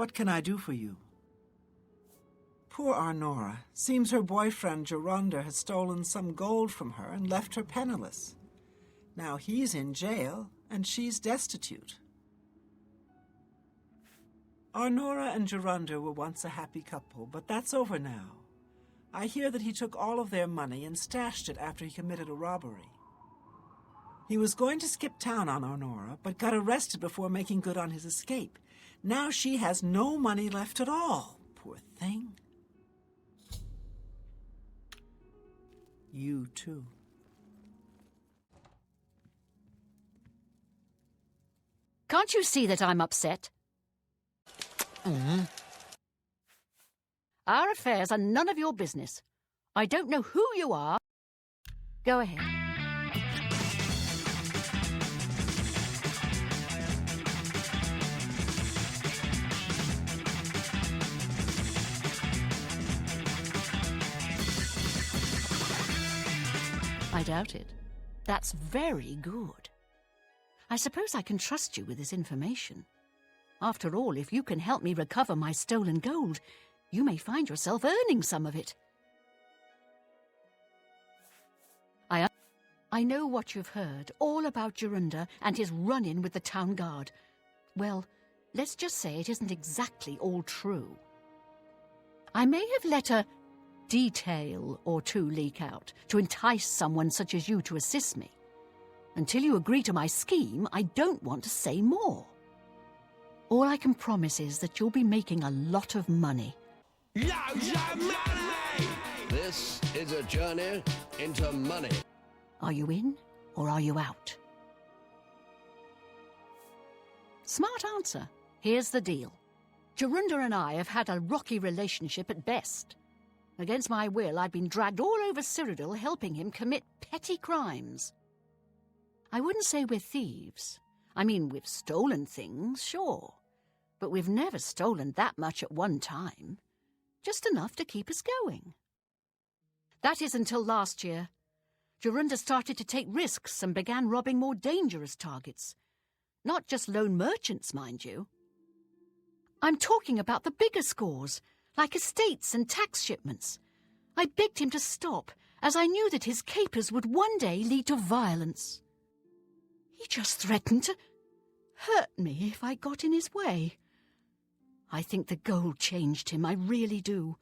What can I do for you? Poor Arnora. Seems her boyfriend, Geronda, has stolen some gold from her and left her penniless. Now he's in jail, and she's destitute. Arnora and Geronda were once a happy couple, but that's over now. I hear that he took all of their money and stashed it after he committed a robbery. He was going to skip town on Arnora, but got arrested before making good on his escape. Now she has no money left at all, poor thing. You too. Can't you see that I'm upset? Our affairs are none of your business. I don't know who you are. Go ahead. I doubt it. That's very good. I suppose I can trust you with this information. After all, if you can help me recover my stolen gold, you may find yourself earning some of it. I know what you've heard, all about Geronda and his run-in with the town guard. Well, let's just say it isn't exactly all true. I may have let a detail or two leak out to entice someone such as you to assist me. Until you agree to my scheme, I don't want to say more. All I can promise is that you'll be making a lot of money. This is a journey into money. Are you in or are you out? Smart answer. Here's the deal. Geronda and I have had a rocky relationship at best. Against my will, I've been dragged all over Cyrodiil helping him commit petty crimes. I wouldn't say we're thieves. I mean, we've stolen things, sure. But we've never stolen that much at one time. Just enough to keep us going. That is until last year. Geronda started to take risks and began robbing more dangerous targets. Not just lone merchants, mind you. I'm talking about the bigger scores, like estates and tax shipments. I begged him to stop, as I knew that his capers would one day lead to violence. He just threatened to hurt me if I got in his way. I think the gold changed him, I really do.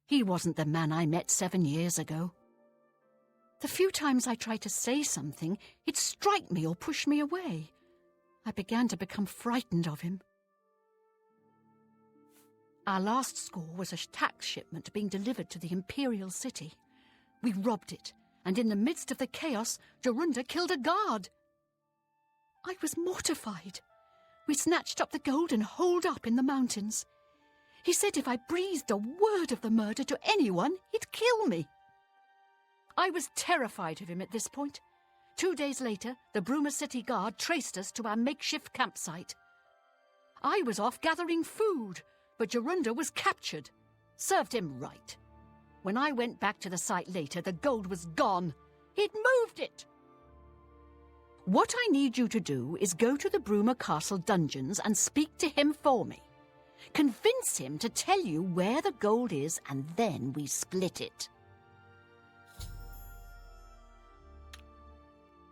He wasn't the man I met 7 years ago. The few times I tried to say something, he'd strike me or push me away. I began to become frightened of him. Our last score was a tax shipment being delivered to the Imperial City. We robbed it, and in the midst of the chaos, Geronda killed a guard. I was mortified. We snatched up the gold and holed up in the mountains. He said if I breathed a word of the murder to anyone, he'd kill me. I was terrified of him at this point. 2 days later, the Bruma City Guard traced us to our makeshift campsite. I was off gathering food, but Geronda was captured. Served him right. When I went back to the site later, the gold was gone. He'd moved it. What I need you to do is go to the Bruma Castle dungeons and speak to him for me. Convince him to tell you where the gold is, and then we split it.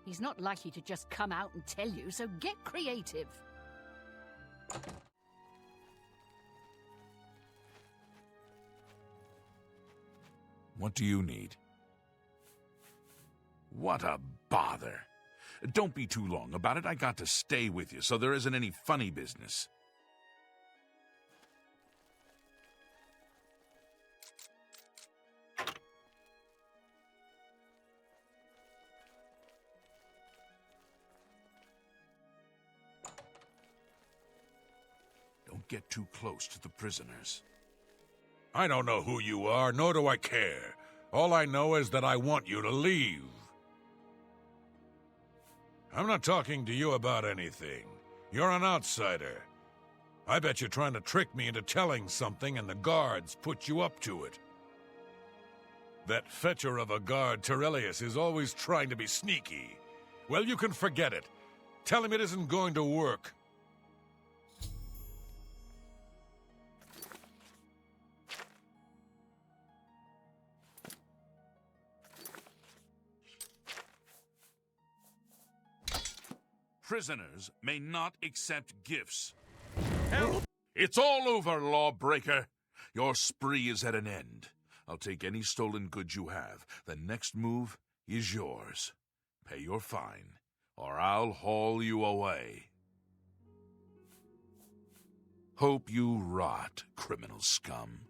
He's not likely to just come out and tell you, so get creative. What do you need? What a bother. Don't be too long about it. I got to stay with you, so there isn't any funny business. Don't get too close to the prisoners. I don't know who you are, nor do I care. All I know is that I want you to leave. I'm not talking to you about anything. You're an outsider. I bet you're trying to trick me into telling something and the guards put you up to it. That fetcher of a guard, Tirelius, is always trying to be sneaky. Well, you can forget it. Tell him it isn't going to work. Prisoners may not accept gifts. Help! It's all over, lawbreaker. Your spree is at an end. I'll take any stolen goods you have. The next move is yours. Pay your fine, or I'll haul you away. Hope you rot, criminal scum.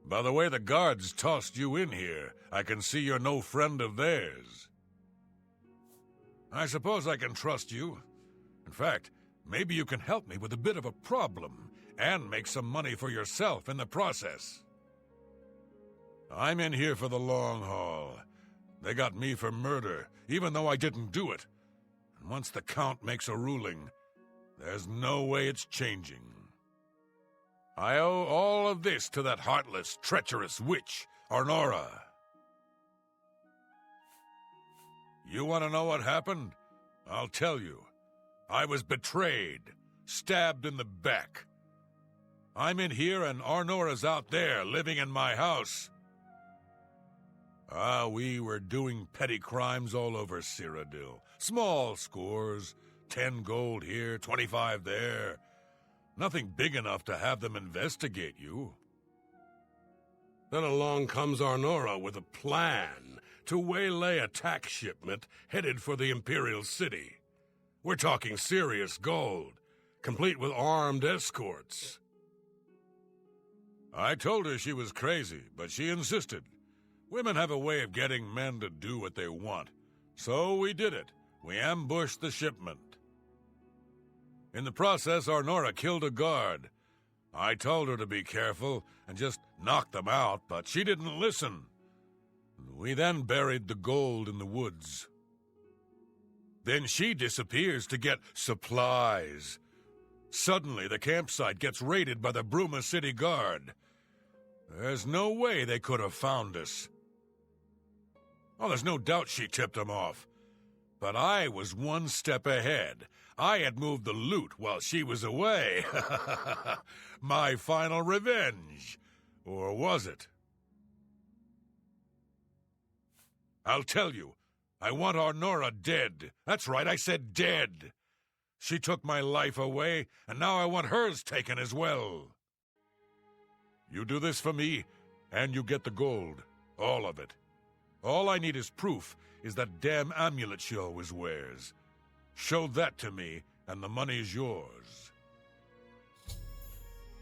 By the way the guards tossed you in here, I can see you're no friend of theirs. I suppose I can trust you. In fact, maybe you can help me with a bit of a problem, and make some money for yourself in the process. I'm in here for the long haul. They got me for murder, even though I didn't do it. And once the Count makes a ruling, there's no way it's changing. I owe all of this to that heartless, treacherous witch, Arnora. You want to know what happened? I'll tell you. I was betrayed, stabbed in the back. I'm in here and Arnora's out there, living in my house. We were doing petty crimes all over Cyrodiil. Small scores, 10 gold here, 25 there. Nothing big enough to have them investigate you. Then along comes Arnora with a plan to waylay a tax shipment headed for the Imperial City. We're talking serious gold, complete with armed escorts. I told her she was crazy, but she insisted. Women have a way of getting men to do what they want. So we did it. We ambushed the shipment. In the process, Arnora killed a guard. I told her to be careful and just knock them out, but she didn't listen. We then buried the gold in the woods. Then she disappears to get supplies. Suddenly, the campsite gets raided by the Bruma City Guard. There's no way they could have found us. Oh, there's no doubt she tipped them off. But I was one step ahead. I had moved the loot while she was away. My final revenge. Or was it? I'll tell you. I want Arnora dead. That's right, I said dead. She took my life away, and now I want hers taken as well. You do this for me, and you get the gold. All of it. All I need is proof is that damn amulet she always wears. Show that to me, and the money's yours.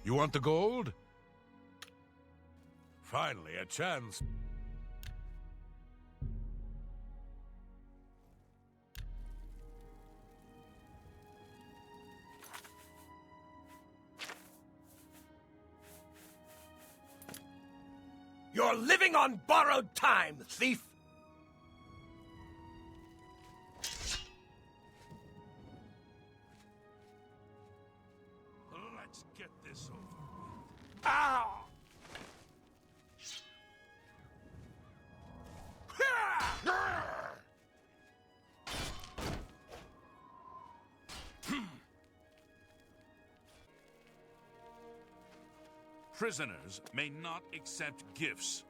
You want the gold? Finally, a chance. You're living on borrowed time, thief! Let's get this over. Ow! Prisoners may not accept gifts.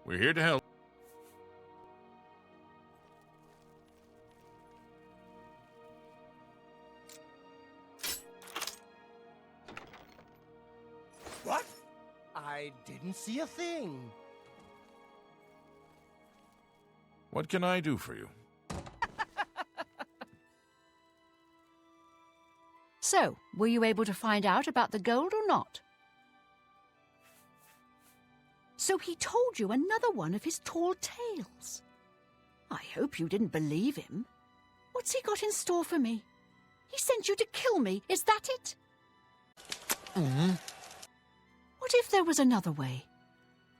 We're here to help. What? I didn't see a thing. What can I do for you? So, were you able to find out about the gold or not? So he told you another one of his tall tales. I hope you didn't believe him. What's he got in store for me? He sent you to kill me, is that it? What if there was another way?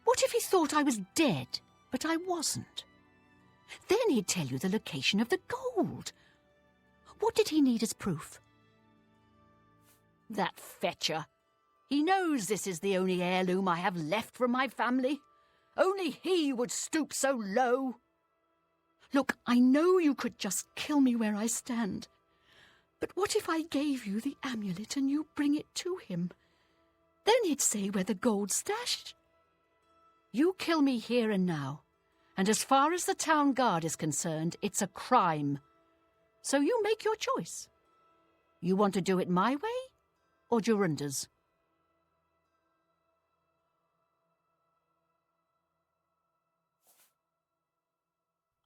What if he thought I was dead, but I wasn't? Then he'd tell you the location of the gold. What did he need as proof? That fetcher. He knows this is the only heirloom I have left from my family. Only he would stoop so low. Look, I know you could just kill me where I stand. But what if I gave you the amulet and you bring it to him? Then he'd say where the gold's stashed. You kill me here and now, and as far as the town guard is concerned, it's a crime. So you make your choice. You want to do it my way, or Jorunda's?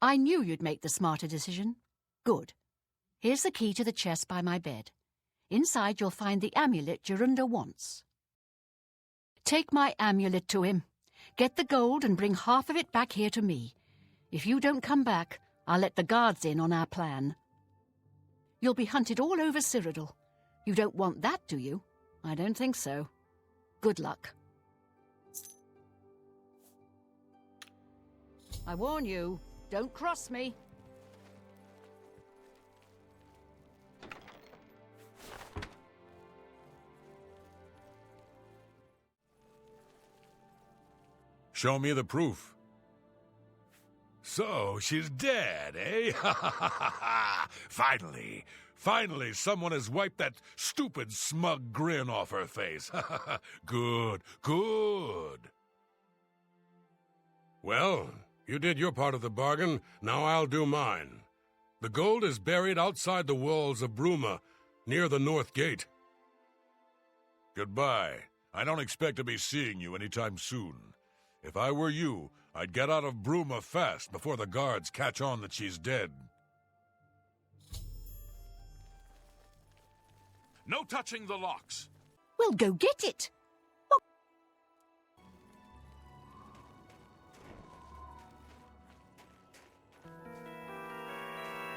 I knew you'd make the smarter decision. Good. Here's the key to the chest by my bed. Inside you'll find the amulet Jorunda wants. Take my amulet to him. Get the gold and bring half of it back here to me. If you don't come back, I'll let the guards in on our plan. You'll be hunted all over Cyrodiil. You don't want that, do you? I don't think so. Good luck. I warn you, don't cross me. Show me the proof. So, she's dead, eh? Finally, someone has wiped that stupid, smug grin off her face. Good. Well, you did your part of the bargain, now I'll do mine. The gold is buried outside the walls of Bruma, near the North Gate. Goodbye. I don't expect to be seeing you anytime soon. If I were you, I'd get out of Bruma fast before the guards catch on that she's dead. No touching the locks. Well, go get it.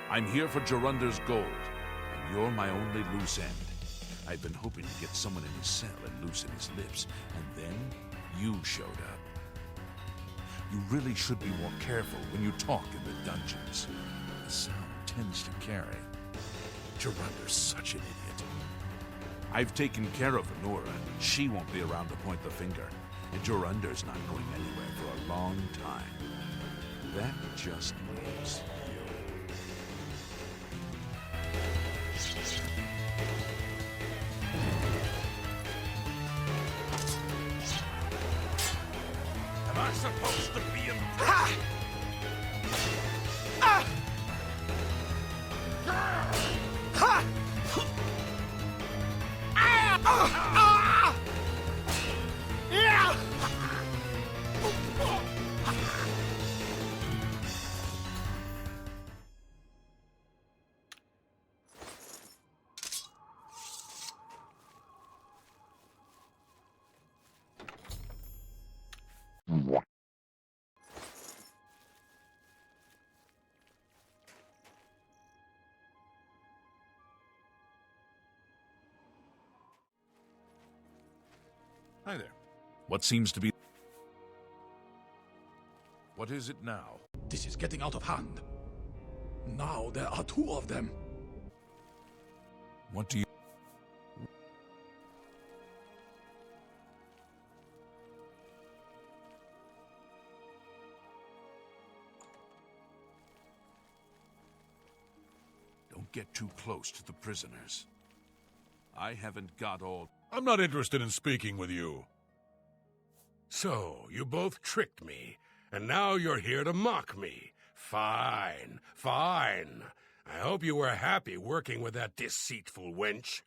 I'm here for Jorunda's gold, and you're my only loose end. I've been hoping to get someone in his cell and loosen his lips, and then you showed up. You really should be more careful when you talk in the dungeons. The sound tends to carry. Jorunda's such an idiot. I've taken care of Honora, and she won't be around to point the finger. And Jorunda's not going anywhere for a long time. That just leaves you. Am I supposed to be in... Ha! Ah! Ha! Ah! Ah! Yeah! Hi there. What seems to be... What is it now? This is getting out of hand. Now there are two of them. What do you... Don't get too close to the prisoners. I haven't got all... I'm not interested in speaking with you. So, you both tricked me, and now you're here to mock me. Fine. I hope you were happy working with that deceitful wench.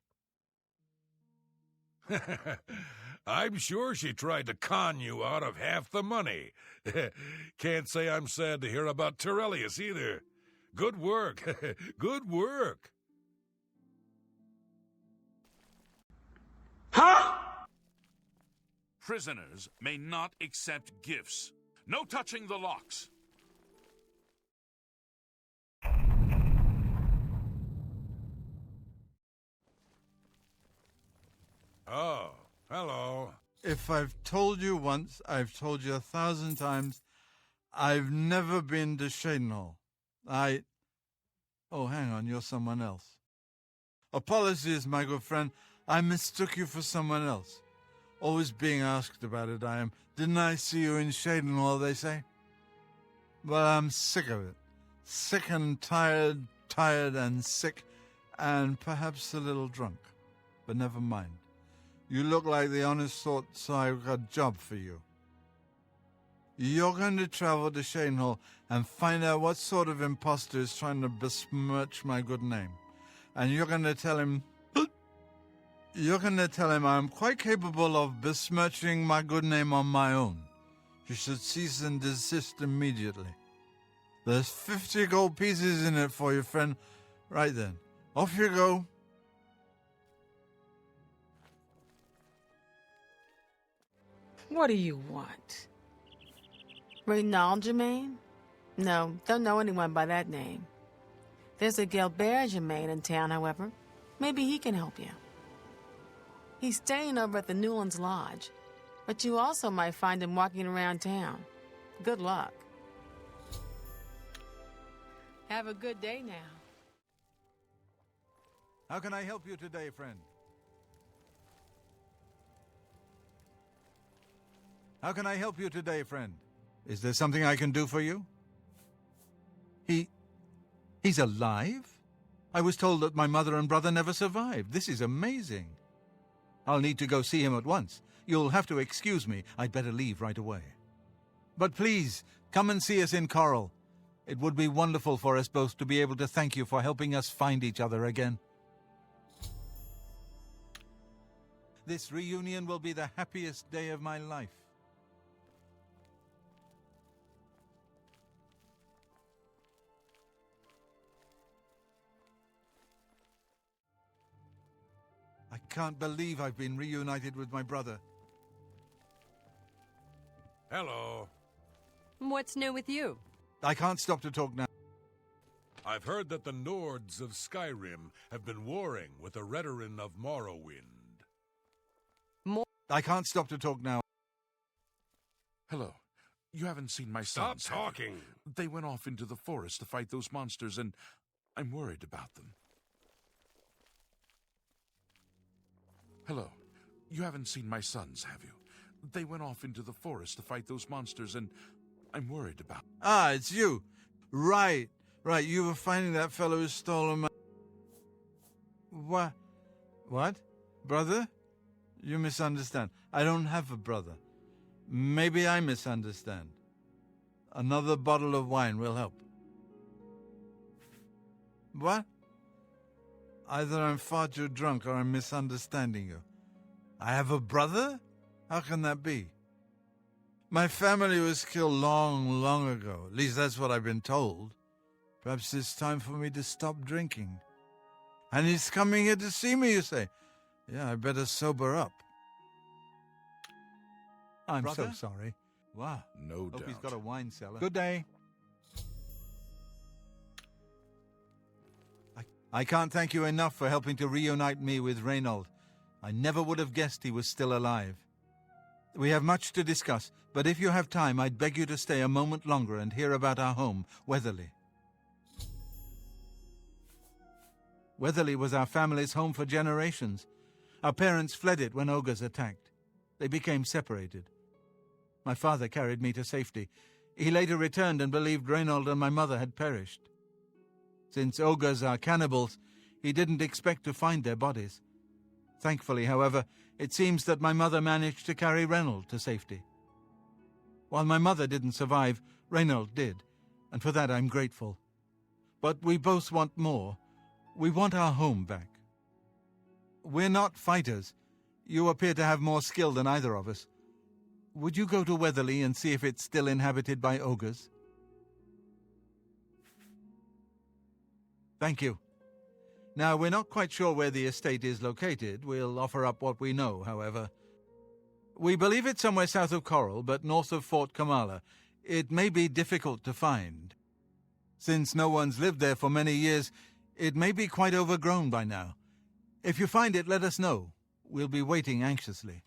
I'm sure she tried to con you out of half the money. Can't say I'm sad to hear about Terrellius either. Good work. Good work. Huh? Prisoners may not accept gifts. No touching the locks. Oh, hello. If I've told you once, I've told you 1,000 times, I've never been to Shadenhall. Oh, hang on, you're someone else. Apologies, my good friend. I mistook you for someone else. Always being asked about it, I am. Didn't I see you in Shadenhall, they say? Well, I'm sick of it. Sick and tired and sick, and perhaps a little drunk. But never mind. You look like the honest sort, so I've got a job for you. You're going to travel to Shadenhall and find out what sort of imposter is trying to besmirch my good name. And you're going to tell him... You're going to tell him I'm quite capable of besmirching my good name on my own. You should cease and desist immediately. There's 50 gold pieces in it for you, friend. Right then. Off you go. What do you want? Reynald Germain? No, don't know anyone by that name. There's a Gilbert Germain in town, however. Maybe he can help you. He's staying over at the Newlands Lodge, but you also might find him walking around town. Good luck. Have a good day now. How can I help you today, friend? How can I help you today, friend? Is there something I can do for you? He's alive? I was told that my mother and brother never survived. This is amazing. I'll need to go see him at once. You'll have to excuse me. I'd better leave right away. But please, come and see us in Coral. It would be wonderful for us both to be able to thank you for helping us find each other again. This reunion will be the happiest day of my life. I can't believe I've been reunited with my brother. Hello. What's new with you? I can't stop to talk now. I've heard that the Nords of Skyrim have been warring with the Redoran of Morrowind. I can't stop to talk now. Hello. You haven't seen my Stop sons, have you? talking. They went off into the forest to fight those monsters, and I'm worried about them. Hello. You haven't seen my sons, have you? They went off into the forest to fight those monsters, and I'm worried about... Ah, it's you. Right. You were finding that fellow who stole my... What? Brother? You misunderstand. I don't have a brother. Maybe I misunderstand. Another bottle of wine will help. What? Either I'm far too drunk or I'm misunderstanding you. I have a brother? How can that be? My family was killed long ago. At least that's what I've been told. Perhaps it's time for me to stop drinking. And he's coming here to see me, you say? Yeah, I better sober up. I'm Brother? so sorry. Wow. No Hope doubt. he's got a wine cellar. Good day. I can't thank you enough for helping to reunite me with Reynald. I never would have guessed he was still alive. We have much to discuss, but if you have time, I'd beg you to stay a moment longer and hear about our home, Weatherly. Weatherly was our family's home for generations. Our parents fled it when ogres attacked. They became separated. My father carried me to safety. He later returned and believed Reynald and my mother had perished. Since ogres are cannibals, he didn't expect to find their bodies. Thankfully, however, it seems that my mother managed to carry Reynald to safety. While my mother didn't survive, Reynald did, and for that I'm grateful. But we both want more. We want our home back. We're not fighters. You appear to have more skill than either of us. Would you go to Weatherly and see if it's still inhabited by ogres? Thank you. Now, we're not quite sure where the estate is located. We'll offer up what we know, however. We believe it's somewhere south of Coral, but north of Fort Kamala. It may be difficult to find. Since no one's lived there for many years, it may be quite overgrown by now. If you find it, let us know. We'll be waiting anxiously.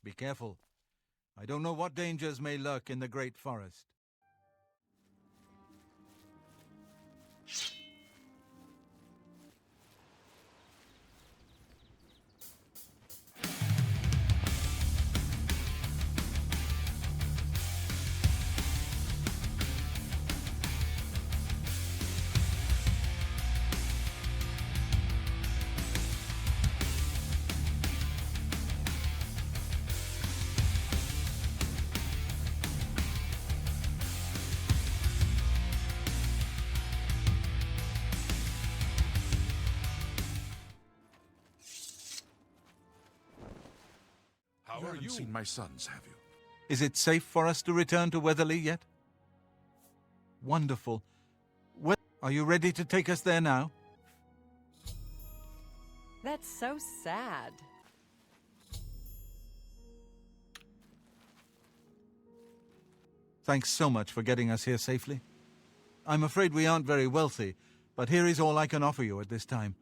Be careful. I don't know what dangers may lurk in the great forest. haven't seen my sons, have you? Is it safe for us to return to Weatherly yet? Wonderful. Well, are you ready to take us there now? That's so sad. Thanks so much for getting us here safely. I'm afraid we aren't very wealthy, but here is all I can offer you at this time.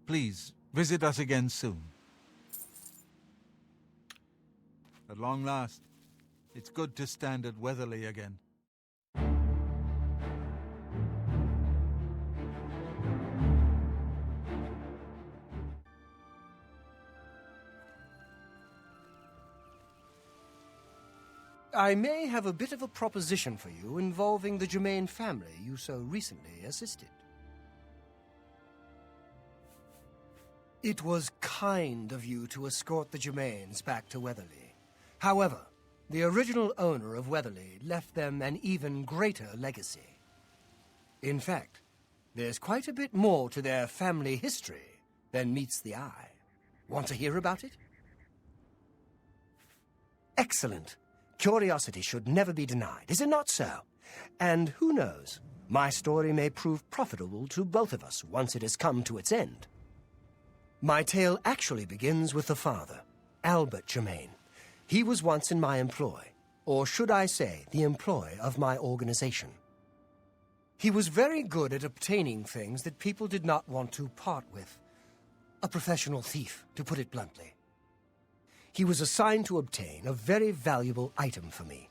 Please, visit us again soon. At long last, it's good to stand at Weatherly again. I may have a bit of a proposition for you involving the Germain family you so recently assisted. It was kind of you to escort the Germains back to Weatherly. However, the original owner of Weatherly left them an even greater legacy. In fact, there's quite a bit more to their family history than meets the eye. Want to hear about it? Excellent. Curiosity should never be denied, is it not so? And who knows, my story may prove profitable to both of us once it has come to its end. My tale actually begins with the father, Albert Germain. He was once in my employ, or should I say, the employ of my organization. He was very good at obtaining things that people did not want to part with. A professional thief, to put it bluntly. He was assigned to obtain a very valuable item for me.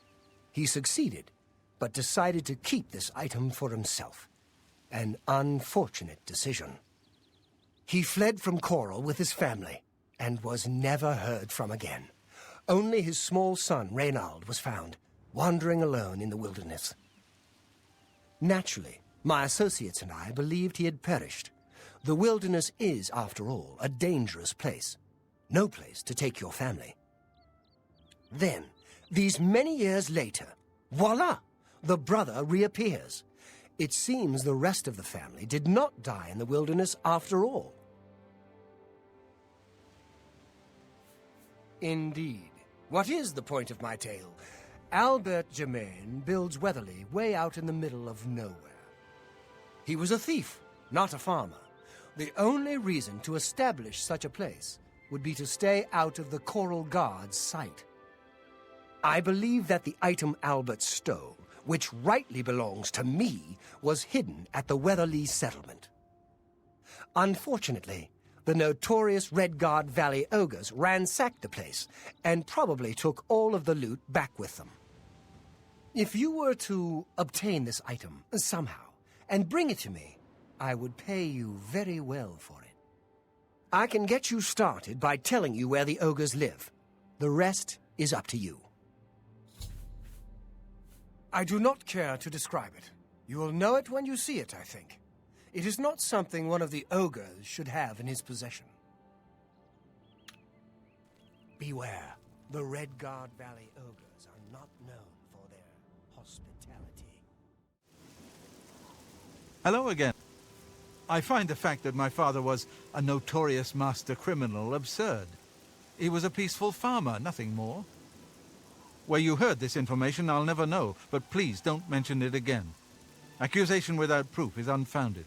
He succeeded, but decided to keep this item for himself. An unfortunate decision. He fled from Coral with his family, and was never heard from again. Only his small son, Reynald, was found, wandering alone in the wilderness. Naturally, my associates and I believed he had perished. The wilderness is, after all, a dangerous place. No place to take your family. Then, these many years later, voila! The brother reappears. It seems the rest of the family did not die in the wilderness after all. Indeed. What is the point of my tale? Albert Germain builds Weatherly way out in the middle of nowhere. He was a thief, not a farmer. The only reason to establish such a place would be to stay out of the Coral Guard's sight. I believe that the item Albert stole, which rightly belongs to me, was hidden at the Weatherly settlement. Unfortunately, the notorious Red Guard Valley ogres ransacked the place and probably took all of the loot back with them. If you were to obtain this item somehow and bring it to me, I would pay you very well for it. I can get you started by telling you where the ogres live. The rest is up to you. I do not care to describe it. You will know it when you see it, I think. It is not something one of the ogres should have in his possession. Beware, the Red Guard Valley ogres are not known for their hospitality. Hello again. I find the fact that my father was a notorious master criminal absurd. He was a peaceful farmer, nothing more. Where you heard this information, I'll never know, but please don't mention it again. Accusation without proof is unfounded.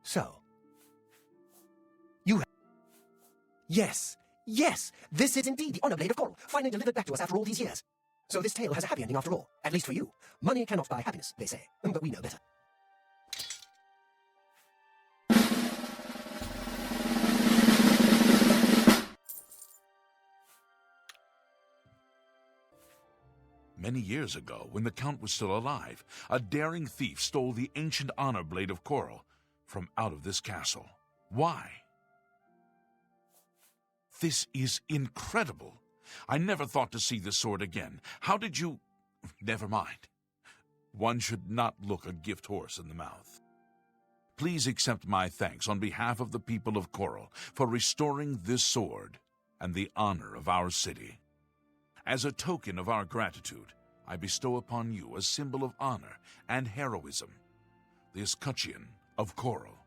So. You Yes, yes! This is indeed the honor blade of Coral, finally delivered back to us after all these years. So this tale has a happy ending after all, at least for you. Money cannot buy happiness, they say, but we know better. Many years ago, when the Count was still alive, a daring thief stole the ancient honor blade of coral from out of this castle. Why? This is incredible. I never thought to see this sword again. How did you... Never mind. One should not look a gift horse in the mouth. Please accept my thanks on behalf of the people of Coral for restoring this sword and the honor of our city. As a token of our gratitude, I bestow upon you a symbol of honor and heroism, the escutcheon of Coral.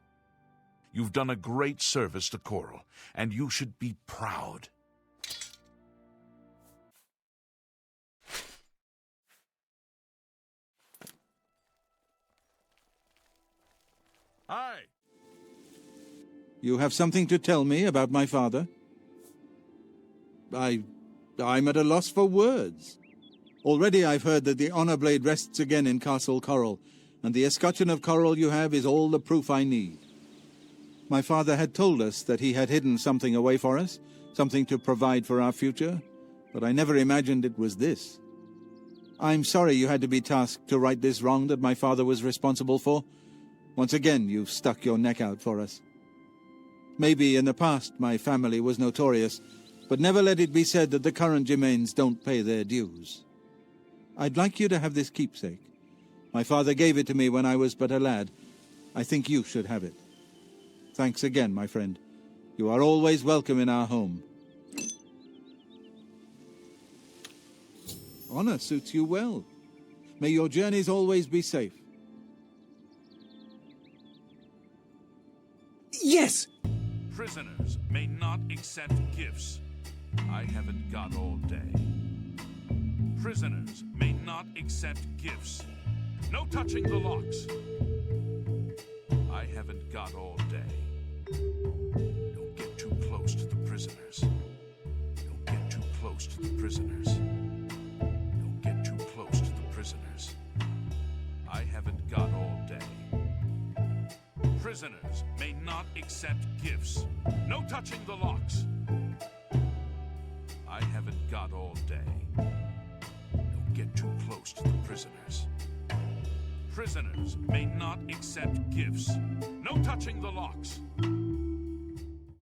You've done a great service to Coral, and you should be proud. Hi! You have something to tell me about my father? I'm at a loss for words. Already I've heard that the honor blade rests again in Castle Coral, and the escutcheon of Coral you have is all the proof I need. My father had told us that he had hidden something away for us, something to provide for our future, but I never imagined it was this. I'm sorry you had to be tasked to right this wrong that my father was responsible for. Once again, you've stuck your neck out for us. Maybe in the past my family was notorious, but never let it be said that the current Germains don't pay their dues. I'd like you to have this keepsake. My father gave it to me when I was but a lad. I think you should have it. Thanks again, my friend. You are always welcome in our home. Honor suits you well. May your journeys always be safe. Yes! Prisoners may not accept gifts. I haven't got all day. Prisoners may not accept gifts. No touching the locks. I haven't got all day. Don't get too close to the prisoners. Don't get too close to the prisoners. Don't get too close to the prisoners. I haven't got all day. Prisoners may not accept gifts. No touching the locks. I haven't got all day. Don't get too close to the prisoners. Prisoners may not accept gifts. No touching the locks.